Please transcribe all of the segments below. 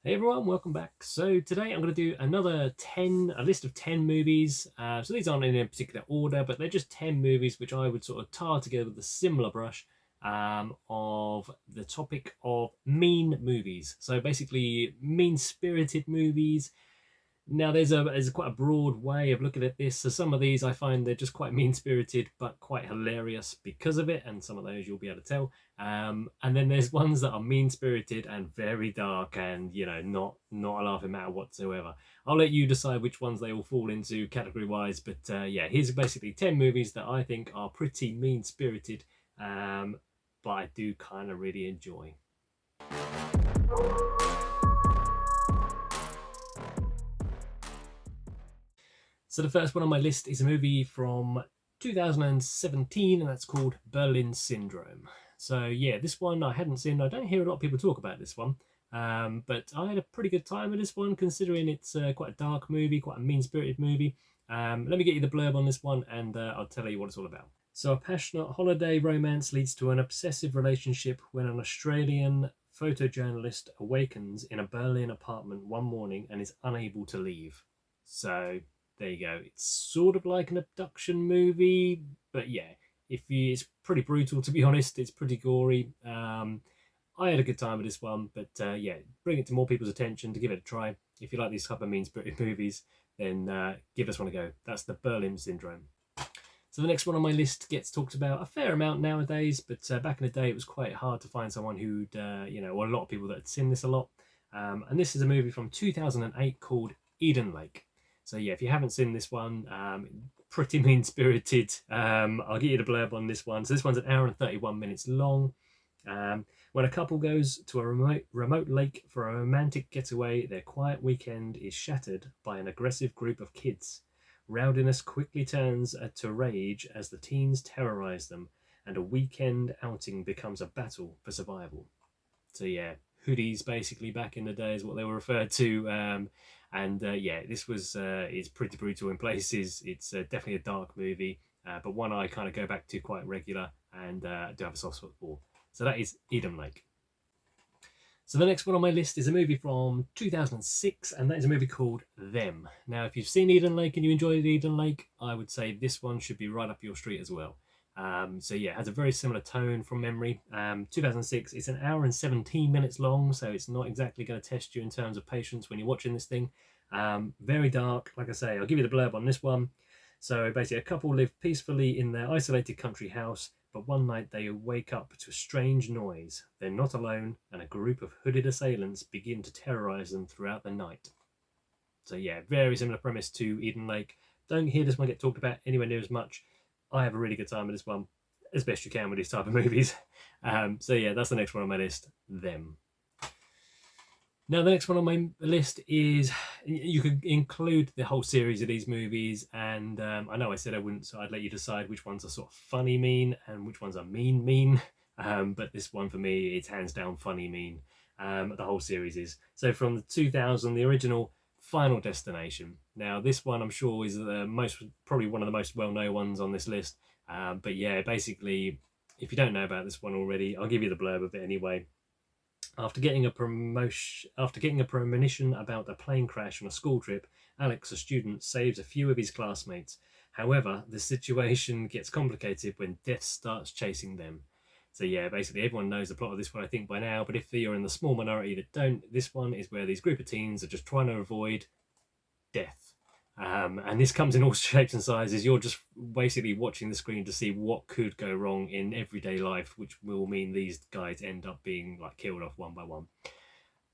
Hey everyone, welcome back. So today I'm going to do a list of 10 movies. So these aren't in a particular order, but they're just 10 movies which I would sort of tar together with a similar brush of the topic of mean movies. So basically mean-spirited movies. Now there's quite a broad way of looking at this. So some of these I find they're just quite mean-spirited but quite hilarious because of it, and some of those you'll be able to tell. And then there's ones that are mean-spirited and very dark, and not a laughing matter whatsoever. I'll let you decide which ones they all fall into category-wise. But yeah, here's basically 10 movies that I think are pretty mean-spirited, but I do kind of really enjoy. So the first one on my list is a movie from 2017, and that's called Berlin Syndrome. So yeah, this one I hadn't seen. I don't hear a lot of people talk about this one, but I had a pretty good time with this one, considering it's quite a dark movie, quite a mean-spirited movie. Let me get you the blurb on this one, and I'll tell you what it's all about. So a passionate holiday romance leads to an obsessive relationship when an Australian photojournalist awakens in a Berlin apartment one morning and is unable to leave. So there you go. It's sort of like an abduction movie, but yeah, it's pretty brutal, to be honest. It's pretty gory. I had a good time with this one, but yeah, bring it to more people's attention to give it a try. If you like these type of mean-spirited movies, then give this one a go. That's the Berlin Syndrome. So the next one on my list gets talked about a fair amount nowadays, but back in the day it was quite hard to find someone who'd, or a lot of people that had seen this a lot. And this is a movie from 2008 called Eden Lake. So yeah, if you haven't seen this one, pretty mean-spirited. I'll get you the blurb on this one. So this one's an hour and 31 minutes long. When a couple goes to a remote lake for a romantic getaway, their quiet weekend is shattered by an aggressive group of kids. Rowdiness quickly turns to rage as the teens terrorize them, and a weekend outing becomes a battle for survival. So yeah, hoodies basically back in the day is what they were referred to. And yeah, this was it's pretty brutal in places. It's definitely a dark movie, but one I kind of go back to quite regular, and do have a soft spot for. So that is Eden Lake. So the next one on my list is a movie from 2006, and that is a movie called Them. Now, if you've seen Eden Lake and you enjoyed Eden Lake, I would say this one should be right up your street as well. So yeah, it has a very similar tone from memory. 2006, it's an hour and 17 minutes long, so it's not exactly going to test you in terms of patience when you're watching this thing. Very dark, like I say. I'll give you the blurb on this one. So basically, a couple live peacefully in their isolated country house, but one night they wake up to a strange noise. They're not alone, and a group of hooded assailants begin to terrorize them throughout the night. So yeah, very similar premise to Eden Lake. Don't hear this one get talked about anywhere near as much. I have a really good time with this one, as best you can with these type of movies. So yeah, that's the next one on my list, Them. Now, the next one on my list is, you could include the whole series of these movies, and I know I said I wouldn't, so I'd let you decide which ones are sort of funny mean and which ones are mean. But this one for me, it's hands down funny mean. The whole series is. So from the 2000, the original Final Destination. Now, this one I'm sure is probably one of the most well-known ones on this list. But yeah, basically, if you don't know about this one already, I'll give you the blurb of it anyway. After getting a premonition about a plane crash on a school trip, Alex, a student, saves a few of his classmates. However, the situation gets complicated when death starts chasing them. So yeah, basically everyone knows the plot of this one, I think, by now, but if you're in the small minority that don't, this one is where these group of teens are just trying to avoid death. And this comes in all shapes and sizes. You're just basically watching the screen to see what could go wrong in everyday life, which will mean these guys end up being like killed off one by one.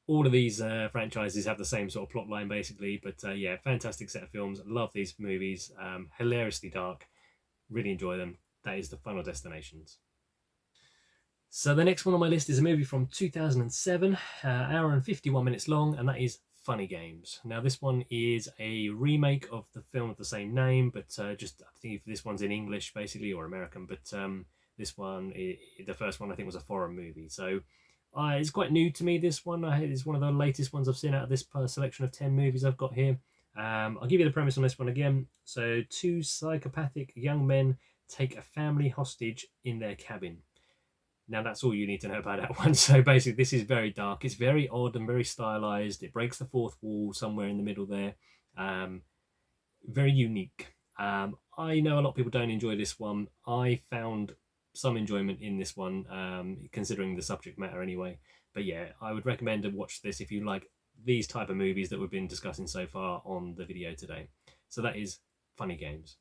All of these franchises have the same sort of plot line basically, but yeah, fantastic set of films. Love these movies. Hilariously dark. Really enjoy them. That is the Final Destinations. So the next one on my list is a movie from 2007, hour and 51 minutes long, and that is Funny Games. Now, this one is a remake of the film of the same name, but just I think this one's in English basically, or American. But this one, the first one, I think was a foreign movie, so it's quite new to me. This one, it's one of the latest ones I've seen out of this selection of 10 movies I've got here. I'll give you the premise on this one again. So, two psychopathic young men take a family hostage in their cabin. Now that's all you need to know about that one. So basically, this is very dark. It's very odd and very stylized. It breaks the fourth wall somewhere in the middle there. Very unique. I know a lot of people don't enjoy this one. I found some enjoyment in this one, considering the subject matter anyway. But yeah, I would recommend to watch this if you like these type of movies that we've been discussing so far on the video today. So that is Funny Games.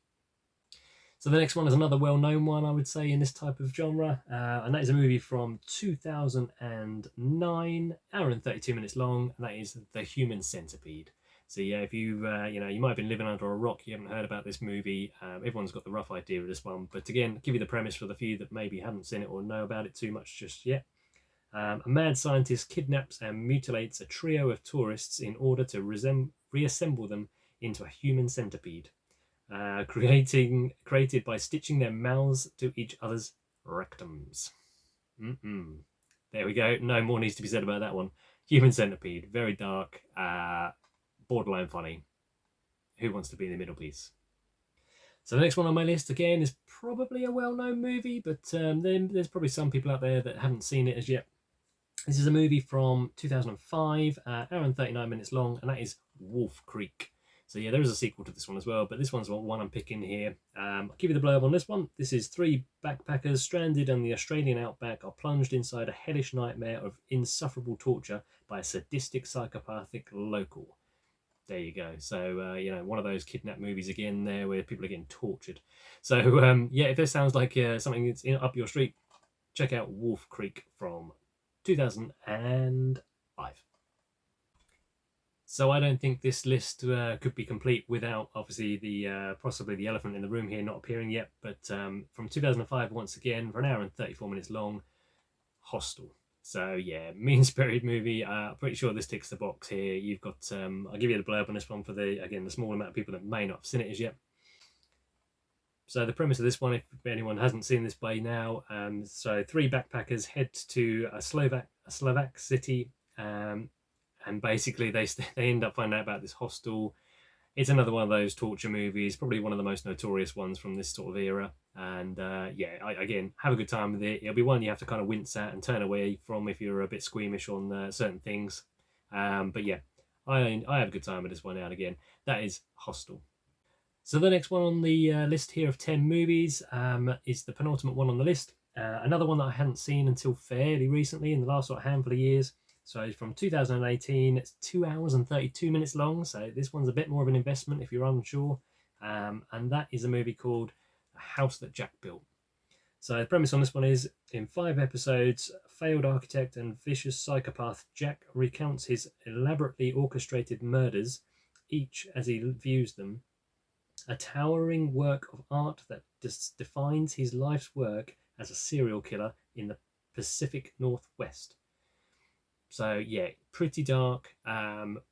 So the next one is another well-known one, I would say, in this type of genre, and that is a movie from 2009, hour and 32 minutes long, and that is The Human Centipede. So yeah, if you you might have been living under a rock, you haven't heard about this movie. Everyone's got the rough idea of this one, but again, give you the premise for the few that maybe haven't seen it or know about it too much just yet. A mad scientist kidnaps and mutilates a trio of tourists in order to reassemble them into a human centipede. Created by stitching their mouths to each other's rectums. There we go. No more needs to be said about that one. Human Centipede, very dark, borderline funny. Who wants to be in the middle piece? So the next one on my list, again, is probably a well-known movie, but then there's probably some people out there that haven't seen it as yet. This is a movie from 2005, hour and 39 minutes long, and that is Wolf Creek. So yeah, there is a sequel to this one as well, but this one's the one I'm picking here. I'll give you the blurb on this one. This is 3 backpackers stranded on the Australian outback are plunged inside a hellish nightmare of insufferable torture by a sadistic psychopathic local. There you go. So, one of those kidnap movies again there where people are getting tortured. So, yeah, if this sounds like something that's up your street, check out Wolf Creek from 2005. So I don't think this list could be complete without, obviously, the possibly the elephant in the room here not appearing yet. But from 2005, once again, for an hour and 34 minutes long, Hostel. So yeah, mean-spirited movie. Pretty sure this ticks the box here. You've got, I'll give you the blurb on this one for the small amount of people that may not have seen it as yet. So the premise of this one, if anyone hasn't seen this by now, so 3 backpackers head to a Slovak city, and basically they end up finding out about this hostel. It's another one of those torture movies, probably one of the most notorious ones from this sort of era. And again, have a good time with it. It'll be one you have to kind of wince at and turn away from if you're a bit squeamish on certain things. But yeah, I have a good time with this one now and again. That is Hostel. So the next one on the list here of 10 movies is the penultimate one on the list. Another one that I hadn't seen until fairly recently, in the last handful of years. So it's from 2018. It's 2 hours and 32 minutes long. So this one's a bit more of an investment if you're unsure. And that is a movie called A House That Jack Built. So the premise on this one is, in 5 episodes, failed architect and vicious psychopath Jack recounts his elaborately orchestrated murders, each as he views them. A towering work of art that defines his life's work as a serial killer in the Pacific Northwest. So yeah, pretty dark,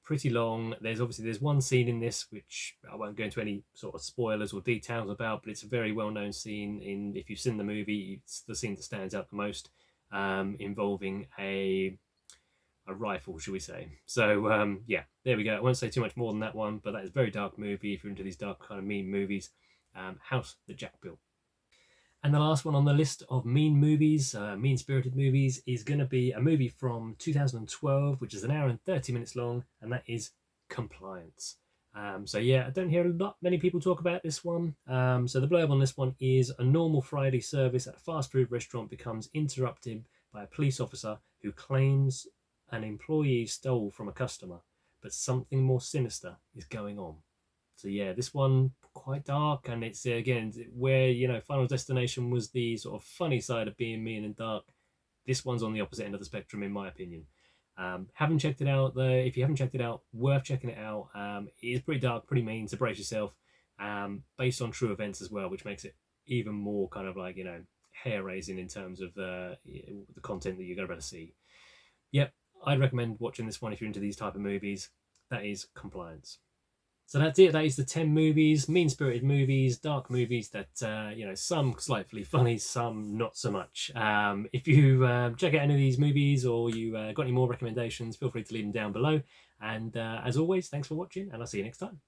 pretty long. There's one scene in this which I won't go into any sort of spoilers or details about, but it's a very well-known scene. If you've seen the movie, it's the scene that stands out the most, involving a rifle, should we say. So yeah, there we go. I won't say too much more than that one, but that is a very dark movie if you're into these dark kind of mean movies. House That Jack Built. And the last one on the list of mean movies, mean-spirited movies, is going to be a movie from 2012, which is an hour and 30 minutes long, and that is Compliance. So yeah, I don't hear many people talk about this one. So the blurb on this one is, a normal Friday service at a fast food restaurant becomes interrupted by a police officer who claims an employee stole from a customer, but something more sinister is going on. So yeah, this one quite dark, and it's again where Final Destination was the sort of funny side of being mean and dark. This one's on the opposite end of the spectrum, in my opinion. Haven't checked it out though. If you haven't checked it out, worth checking it out. It is pretty dark, pretty mean, so brace yourself. Based on true events as well, which makes it even more kind of like hair raising in terms of the content that you're going to be able to see. Yep, I'd recommend watching this one if you're into these type of movies. That is Compliance. So that's it. That is the 10 movies, mean-spirited movies, dark movies that, some slightly funny, some not so much. If you check out any of these movies or you got any more recommendations, feel free to leave them down below. And as always, thanks for watching, and I'll see you next time.